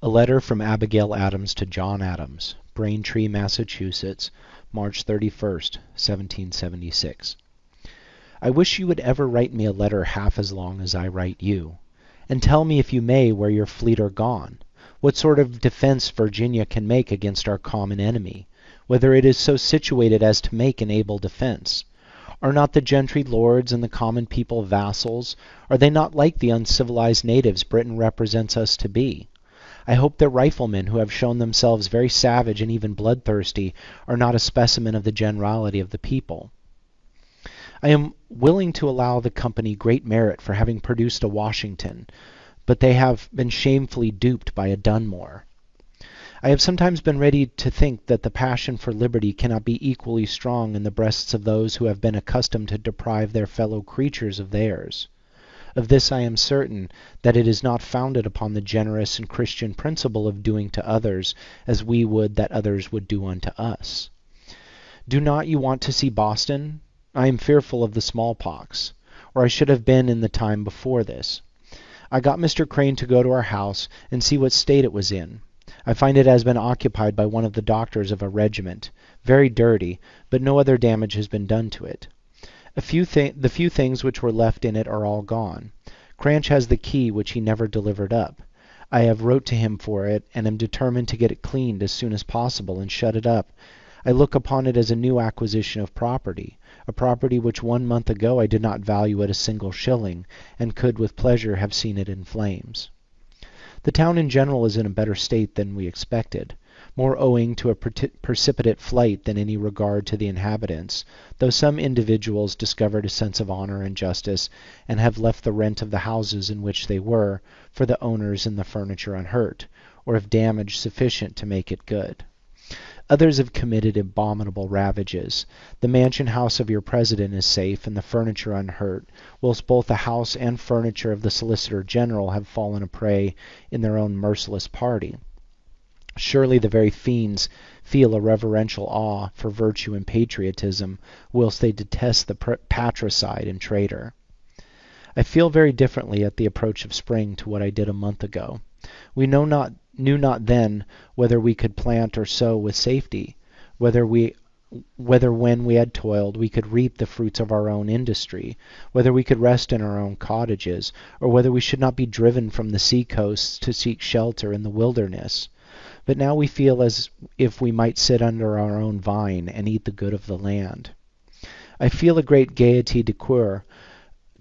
A letter from Abigail Adams to John Adams, Braintree, Massachusetts, March 31st, 1776. I wish you would ever write me a letter half as long as I write you, and tell me if you may where your fleet are gone, what sort of defense Virginia can make against our common enemy, whether it is so situated as to make an able defense. Are not the gentry lords and the common people vassals? Are they not like the uncivilized natives Britain represents us to be? I hope that riflemen who have shown themselves very savage and even bloodthirsty are not a specimen of the generality of the people. I am willing to allow the company great merit for having produced a Washington, but they have been shamefully duped by a Dunmore. I have sometimes been ready to think that the passion for liberty cannot be equally strong in the breasts of those who have been accustomed to deprive their fellow creatures of theirs. Of this I am certain, that it is not founded upon the generous and Christian principle of doing to others as we would that others would do unto us. Do not you want to see Boston? I am fearful of the smallpox, or I should have been in the time before this. I got Mr. Crane to go to our house and see what state it was in. I find it has been occupied by one of the doctors of a regiment, very dirty, but no other damage has been done to it. The few things which were left in it are all gone. Cranch has the key which he never delivered up. I have wrote to him for it, and am determined to get it cleaned as soon as possible and shut it up. I look upon it as a new acquisition of property, a property which 1 month ago I did not value at a single shilling, and could with pleasure have seen it in flames. The town in general is in a better state than we expected, more owing to a precipitate flight than any regard to the inhabitants, though some individuals discovered a sense of honor and justice, and have left the rent of the houses in which they were, for the owners and the furniture unhurt, or of damage sufficient to make it good. Others have committed abominable ravages. The mansion house of your president is safe, and the furniture unhurt, whilst both the house and furniture of the Solicitor General have fallen a prey in their own merciless party. Surely the very fiends feel a reverential awe for virtue and patriotism, whilst they detest the patricide and traitor. I feel very differently at the approach of spring to what I did a month ago. We knew not then whether we could plant or sow with safety, whether when we had toiled we could reap the fruits of our own industry, whether we could rest in our own cottages, or whether we should not be driven from the sea-coasts to seek shelter in the wilderness. But now we feel as if we might sit under our own vine and eat the good of the land. I feel a great gaiety de coeur,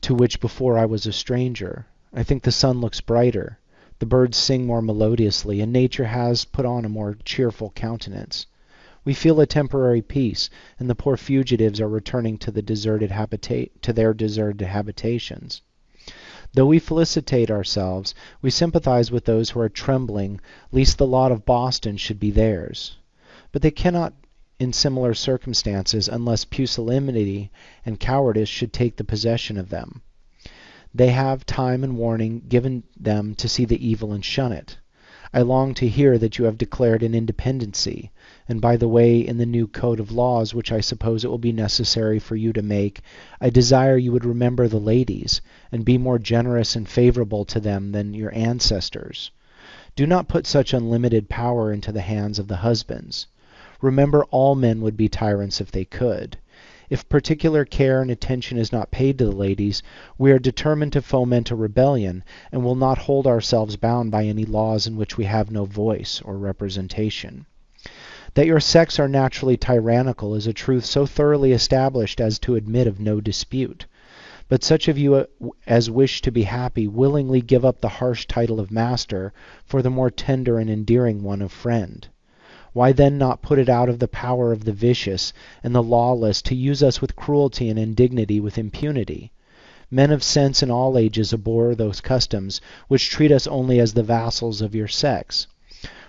to which before I was a stranger. I think the sun looks brighter, the birds sing more melodiously, and nature has put on a more cheerful countenance. We feel a temporary peace, and the poor fugitives are returning to their deserted habitations. Though we felicitate ourselves, we sympathize with those who are trembling lest the lot of Boston should be theirs. But they cannot in similar circumstances unless pusillanimity and cowardice should take the possession of them. They have time and warning given them to see the evil and shun it. I long to hear that you have declared an independency, and by the way, in the new code of laws which I suppose it will be necessary for you to make, I desire you would remember the ladies, and be more generous and favorable to them than your ancestors. Do not put such unlimited power into the hands of the husbands. Remember all men would be tyrants if they could. If particular care and attention is not paid to the ladies, we are determined to foment a rebellion, and will not hold ourselves bound by any laws in which we have no voice or representation. That your sex are naturally tyrannical is a truth so thoroughly established as to admit of no dispute. But such of you as wish to be happy willingly give up the harsh title of master for the more tender and endearing one of friend. Why then not put it out of the power of the vicious and the lawless to use us with cruelty and indignity with impunity? Men of sense in all ages abhor those customs which treat us only as the vassals of your sex.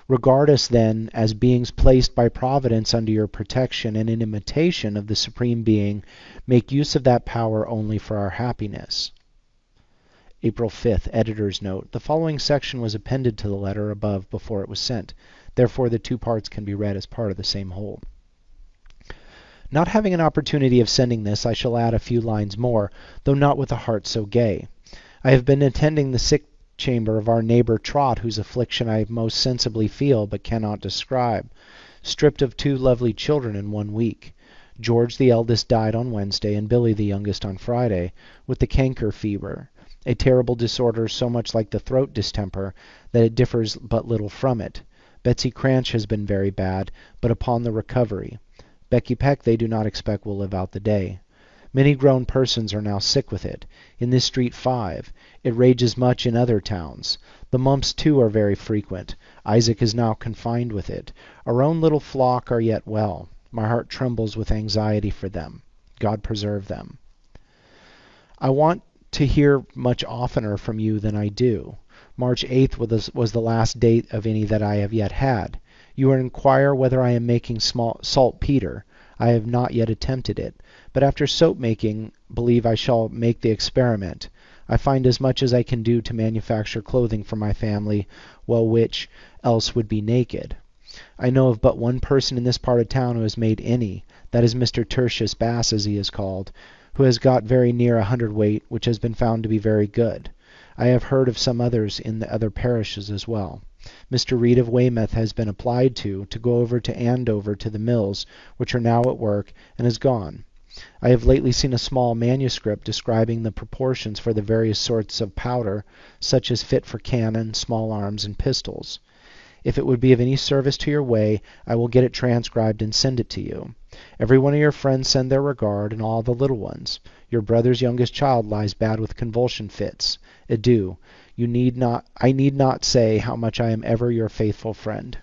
Regard us then as beings placed by Providence under your protection, and in imitation of the Supreme Being, make use of that power only for our happiness. April 5th, Editor's Note. The following section was appended to the letter above before it was sent. Therefore, the two parts can be read as part of the same whole. Not having an opportunity of sending this, I shall add a few lines more, though not with a heart so gay. I have been attending the sick chamber of our neighbor Trot, whose affliction I most sensibly feel, but cannot describe, stripped of 2 lovely children in 1 week. George the eldest died on Wednesday, and Billy the youngest on Friday, with the canker fever, a terrible disorder so much like the throat distemper that it differs but little from it. Betsy Cranch has been very bad, but upon the recovery. Becky Peck they do not expect will live out the day. Many grown persons are now sick with it. In this street 5. It rages much in other towns. The mumps, too, are very frequent. Isaac is now confined with it. Our own little flock are yet well. My heart trembles with anxiety for them. God preserve them. I want to hear much oftener from you than I do. March 8th was the last date of any that I have yet had. You inquire whether I am making saltpetre. I have not yet attempted it, but after soap making, believe I shall make the experiment. I find as much as I can do to manufacture clothing for my family, well, which else would be naked. I know of but one person in this part of town who has made any. That is Mr. Tertius Bass, as he is called, who has got very near 1 hundredweight, which has been found to be very good. I have heard of some others in the other parishes as well. Mr. Reed of Weymouth has been applied to go over to Andover to the mills, which are now at work, and has gone. I have lately seen a small manuscript describing the proportions for the various sorts of powder, such as fit for cannon, small arms, and pistols. If it would be of any service to your way, I will get it transcribed and send it to you. Every one of your friends send their regard, and all the little ones. Your brother's youngest child lies bad with convulsion fits. Adieu. I need not say how much I am ever your faithful friend.